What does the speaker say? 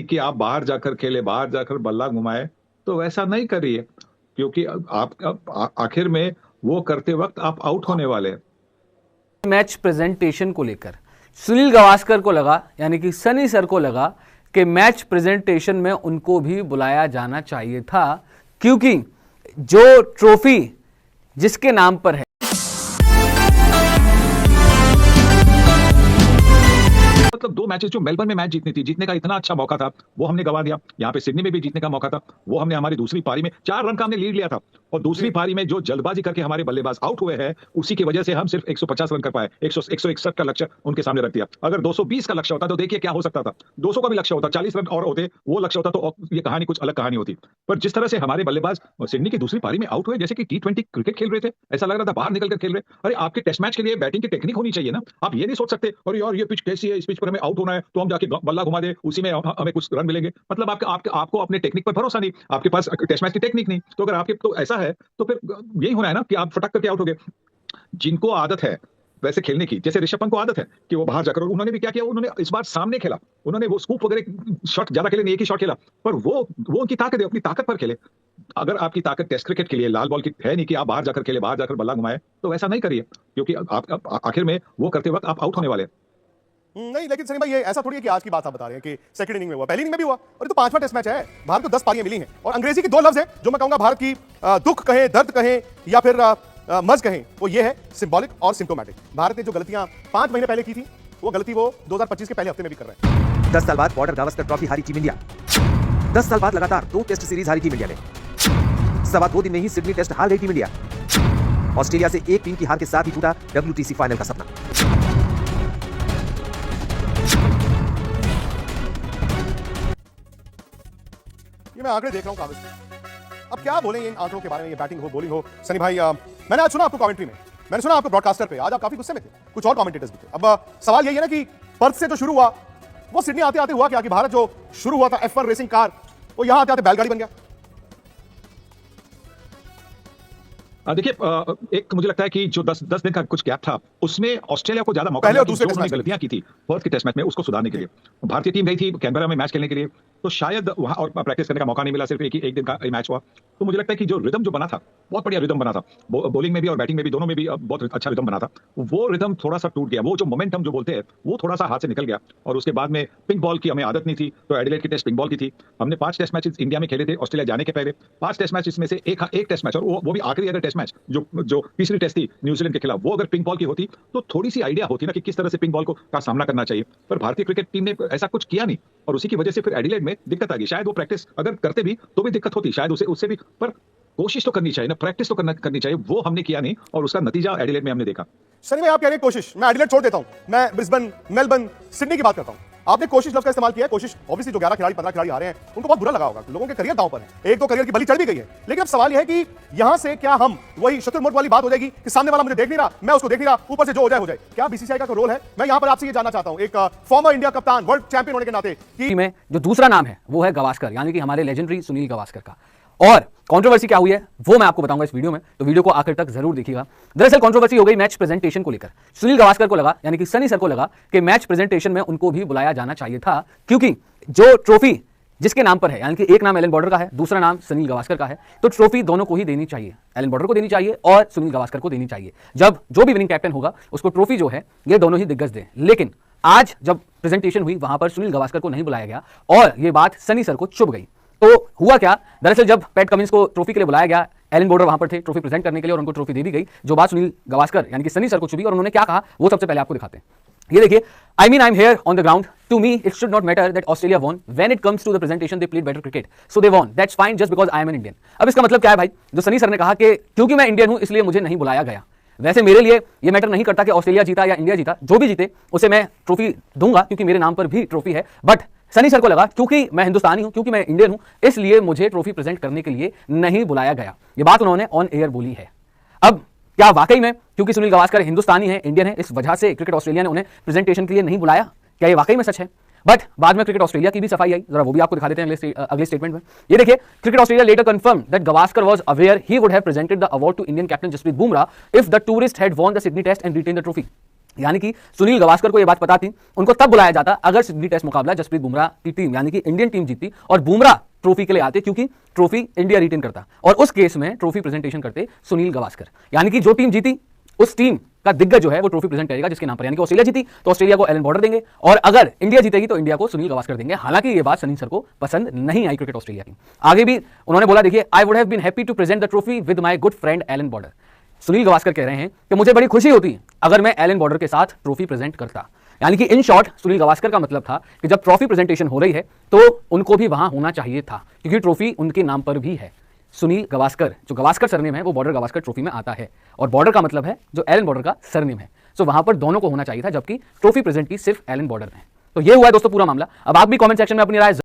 कि आप बाहर जाकर खेले, बाहर जाकर बल्ला घुमाए, तो वैसा नहीं करिए, क्योंकि आखिर में वो करते वक्त आप आउट होने वाले हैं। मैच प्रेजेंटेशन को लेकर सुनील गावस्कर को लगा, यानी कि सनी सर को लगा कि मैच प्रेजेंटेशन में उनको भी बुलाया जाना चाहिए था, क्योंकि जो ट्रॉफी जिसके नाम पर है, मतलब 2 मैचेस जो मेलबर्न में मैच जीतनी थी, जीतने का इतना अच्छा मौका था, वो हमने गवा दिया। यहाँ पे सिडनी में भी जीतने का मौका था, वो हमने हमारी दूसरी पारी में 4 रन का हमने लीड लिया था, और दूसरी पारी में जो जल्दबाजी करके हमारे बल्लेबाज आउट हुए हैं, उसी की वजह से हम सिर्फ 150 रन कर पाए। 161 का लक्ष्य उनके सामने रख दिया। अगर 220 का लक्ष्य होता तो देखिए क्या हो सकता था। 200 का भी लक्ष्य होता, 40 रन और होते, वो लक्ष्य होता तो ये कहानी कुछ अलग कहानी होती। पर जिस तरह से हमारे बल्लेबाज सिडनी की दूसरी पारी में आउट हुए, जैसे कि T20 क्रिकेट खेल रहे थे, ऐसा लग रहा था बाहर निकल कर खेल रहे। अरे आपके टेस्ट मैच के लिए बैटिंग की टेक्निक होनी चाहिए ना। आप ये नहीं सोच सकते और यार ये पिच कैसी है, इस पिच पर हमें आउट होना है तो हम जाके बल्ला घुमा दे, उसी में हमें कुछ रन मिलेंगे। मतलब आपको अपने टेक्निक पर भरोसा नहीं, आपके पास टेस्ट मैच की टेक्निक नहीं। तो अगर आपके तो ऐसा है तो फिर यही होना है ना कि आप फटक करके आउट हो गए। जिनको आदत है वैसे खेलने की, जैसे ऋषभ पंत को आदत है कि वो बाहर जाकर, और उन्होंने भी क्या किया, उन्होंने इस बार सामने खेला, उन्होंने वो स्कूप वगैरह शॉट ज्यादा खेले नहीं, एक ही शॉट खेला, पर वो उनकी ताकत है, अपनी ताकत पर खेले। अगर आपकी ताकत टेस्ट क्रिकेट के लिए लाल बॉल की है नहीं कि आप बाहर जाकर खेले, बाहर जाकर बल्ला घुमाए, तो वैसा नहीं करिए, क्योंकि आखिर में वो करते वक्त आप आउट होने वाले हैं। नहीं, लेकिन सनी भाई ये ऐसा थोड़ी है कि आज की बात आप बता रहे हैं कि सेकंड इनिंग में हुआ, पहली इनिंग में भी हुआ, और ये तो 5वां टेस्ट मैच है। भारत को 10 पारियां मिली हैं, और अंग्रेजी के 2 लफ्ज हैं जो मैं कहूंगा भारत की दुख कहें, दर्द कहें, या फिर मज कहें, वो ये है सिंबॉलिक और सिम्टोमैटिक। भारत ने जो गलतियां 5 महीने पहले की थी, वो गलती वो 2025 के पहले हफ्ते में भी कर रहे हैं। 10 साल बाद बॉर्डर गावस्कर ट्रॉफी हारी टीम इंडिया। 10 साल बाद लगातार 2 टेस्ट सीरीज हारी टीम इंडिया ने। 2.25 दिन में ही सिडनी टेस्ट हार गई टीम इंडिया। ऑस्ट्रेलिया से 1 टीम की हार के साथ ही टूटा WTC फाइनल का सपना। ये मैं आंकड़े देख रहा हूं कागज पे। अब क्या बोलेंगे इन आंकड़ों के बारे में, ये बैटिंग हो, बॉलिंग हो। सनी भाई, मैंने आज सुना आपको कमेंट्री में, मैंने सुना आपको ब्रॉडकास्टर पे, आज आप काफी गुस्से में थे, कुछ और कमेंटेटर्स भी थे। अब सवाल यही है ना कि पर्थ से जो शुरू हुआ, वो सिडनी आते आते हुआ क्या कि भारत जो शुरू हुआ था F1 रेसिंग कार, वो यहां आते आते बैलगाड़ी बन गया। देखिए, एक मुझे लगता है कि जो 10 दिन का कुछ गैप था, उसमें ऑस्ट्रेलिया को ज्यादा मौका पहले और मिला, दूसरे जो टेस्ट उन्होंने मैच गलतियां की थी पर्थ के टेस्ट मैच में, उसको सुधारने के लिए भारतीय टीम गई थी कैनबरा में मैच खेलने के लिए, तो शायद वहां और प्रैक्टिस करने का मौका नहीं मिला, सिर्फ एक दिन का मैच हुआ। तो मुझे लगता है कि जो रिदम जो बना था, बहुत बढ़िया रिदम बना था, बॉलिंग में भी और बैटिंग में भी, दोनों में भी बहुत अच्छा रिदम बना था। वो रिदम थोड़ा सा टूट गया, वो जो मोमेंटम जो बोलते हैं, वो थोड़ा सा हाथ से निकल गया। और उसके बाद में पिंक बॉल की हमें आदत नहीं थी, तो एडिलेड की टेस्ट पिंक बॉल की थी। हमने 5 टेस्ट मैचेस इंडिया में खेले थे ऑस्ट्रेलिया जाने के पहले, 5 टेस्ट मैच में से एक टेस्ट मैच, और वो भी आखिरी अगर टेस्ट मैच जो तीसरी टेस्ट थी न्यूजीलैंड के खिलाफ, वो अगर पिंक बॉल की होती तो थोड़ी सी आइडिया होती ना कि किस तरह से पिंक बॉल का सामना करना चाहिए। पर भारतीय क्रिकेट टीम ने ऐसा कुछ किया नहीं, और उसी की वजह से फिर एडिलेड में दिक्कत आ गई। शायद वो प्रैक्टिस अगर करते भी तो भी दिक्कत होती, शायद उससे भी, पर कोशिश तो करनी चाहिए ना, प्रैक्टिस तो करनी चाहिए, वो हमने किया नहीं, और उसका नतीजा एडिलेड में हमने देखा। सनी भाई, आप कह रहे हैं कोशिश, मैं एडिलेड छोड़ देता हूं, मैं ब्रिस्बेन, मेलबर्न, सिडनी की बात करता हूं। आपने कोशिश लफ्ज का इस्तेमाल किया है। कोशिश ऑब्वियसली जो 11 खिलाड़ी 15 खिलाड़ी आ रहे हैं, उनको बहुत बुरा लगा होगा, लोगों के करियर दांव पर है, एक तो करियर की बलि चढ़ भी गई है। लेकिन अब सवाल यह है कि यहां से क्या हम वही शत्रुमुर्ख वाली बात हो जाएगी कि सामने वाला मुझे देख नहीं रहा, मैं उसको देख नहीं रहा, ऊपर से जो हो जाए। क्या BCCI का कोई रोल है? मैं यहां पर आपसे ये जानना चाहता हूं, एक फॉर्मर इंडिया कप्तान, वर्ल्ड चैंपियन होने के नाते, कि में जो दूसरा नाम है वो है गावस्कर, यानी कि हमारे लेजेंडरी सुनील गावस्कर का। और कंट्रोवर्सी क्या हुई है वो मैं आपको बताऊंगा इस वीडियो में, तो वीडियो को आखिर तक जरूर देखिएगा। दरअसल कंट्रोवर्सी हो गई मैच प्रेजेंटेशन को लेकर। सुनील गावस्कर को लगा, यानी कि सनी सर को लगा कि मैच प्रेजेंटेशन में उनको भी बुलाया जाना चाहिए था, क्योंकि जो ट्रॉफी जिसके नाम पर है, यानी कि एक नाम एलन बॉर्डर का है, दूसरा नाम सुनील गावस्कर का है, तो ट्रॉफी दोनों को ही देनी चाहिए, एलन बॉर्डर को देनी चाहिए और सुनील गावस्कर को देनी चाहिए। जब जो भी विनिंग कैप्टन होगा उसको ट्रॉफी जो है ये दोनों ही दिग्गज दें। लेकिन आज जब प्रेजेंटेशन हुई वहां पर सुनील गावस्कर को नहीं बुलाया गया, और ये बात सनी सर को चुभ गई। तो हुआ क्या, दरअसल जब पैट कमिंस को ट्रॉफी के लिए बुलाया गया, एलन बॉर्डर वहां पर थे ट्रॉफी प्रेजेंट करने के लिए, और उनको ट्रॉफी दे दी गई। जो बात सुनील गावस्कर यानी कि सनी सर को चुभी, और उन्होंने क्या कहा वो सबसे पहले आपको दिखाते हैं। ये देखिए, I mean I am here on the ground, to me it should not matter that Australia won, when it comes to the presentation they played better cricket, so they won, that's fine just because I am an Indian. अब इसका मतलब क्या है भाई, जो Sunny sir ने कहा कि क्योंकि मैं इंडियन हूं इसलिए मुझे नहीं बुलाया गया। वैसे मेरे लिए ये मैटर नहीं करता कि ऑस्ट्रेलिया जीता या इंडिया जीता, जो भी जीते उसे मैं ट्रॉफी दूंगा, क्योंकि मेरे नाम पर भी ट्रॉफी है। बट सनी सर को लगा क्योंकि मैं हिंदुस्तानी हूं, क्योंकि मैं इंडियन हूं, इसलिए मुझे ट्रॉफी प्रेजेंट करने के लिए नहीं बुलाया गया। ये बात उन्होंने ऑन एयर बोली है। अब क्या वाकई में क्योंकि सुनील गावस्कर हिंदुस्तानी है, इंडियन है, इस वजह से क्रिकेट ऑस्ट्रेलिया ने उन्हें प्रेजेंटेशन के लिए नहीं बुलाया? क्या ये वाकई में सच है? बट बाद में क्रिकेट ऑस्ट्रेलिया की भी सफाई आई, जरा वो भी आपको दिखा देते हैं अगले स्टेटमेंट में। ये देखिए, cricket Australia later confirm that Gavaskar was aware he would have presented the award to Indian captain Jasprit Bumrah if the tourist had won the Sydney test and retain the trophy. यानी कि सुनील गावस्कर को यह बात पता थी, उनको तब बुलाया जाता अगर सिडनी टेस्ट मुकाबला जसप्रीत बुमराह की टीम यानी कि इंडियन टीम जीतती और बुमराह ट्रॉफी के लिए आते, क्योंकि ट्रॉफी इंडिया रिटेन करता और उस केस में ट्रॉफी प्रेजेंटेशन करते सुनील गावस्कर। यानी कि जो टीम जीती उस टीम का दिग्गज जो है वो ट्रॉफी प्रेजेंट करेगा जिसके नाम पर। यानी कि ऑस्ट्रेलिया जीती तो ऑस्ट्रेलिया को एलन बॉर्डर देंगे और अगर इंडिया जीतेगी तो इंडिया को सुनील गावस्कर देंगे। हालांकि ये बात सनी सर को पसंद नहीं आई क्रिकेट ऑस्ट्रेलिया की। आगे भी उन्होंने बोला, देखिए, I would have been happy to present the trophy with my good friend Allan Border. Sunil Gavaskar कह रहे हैं कि मुझे बड़ी खुशी होती अगर मैं एलन बॉर्डर के साथ ट्रॉफी प्रेजेंट करता। यानी कि इन शॉर्ट सुनील गावस्कर का मतलब था कि जब ट्रॉफी प्रेजेंटेशन हो रही है तो उनको भी वहां होना चाहिए था, क्योंकि ट्रॉफी उनके नाम पर भी है। सुनील गावस्कर, जो गावस्कर सरनेम है वो बॉर्डर गावस्कर ट्रॉफी में आता है और बॉर्डर का मतलब है जो एलन बॉर्डर का सरनेम है। सो वहां पर दोनों को होना चाहिए था, जबकि ट्रॉफी प्रेजेंट की सिर्फ एलन बॉर्डर ने। तो ये हुआ है दोस्तों पूरा मामला। अब आप भी कमेंट सेक्शन में अपनी राय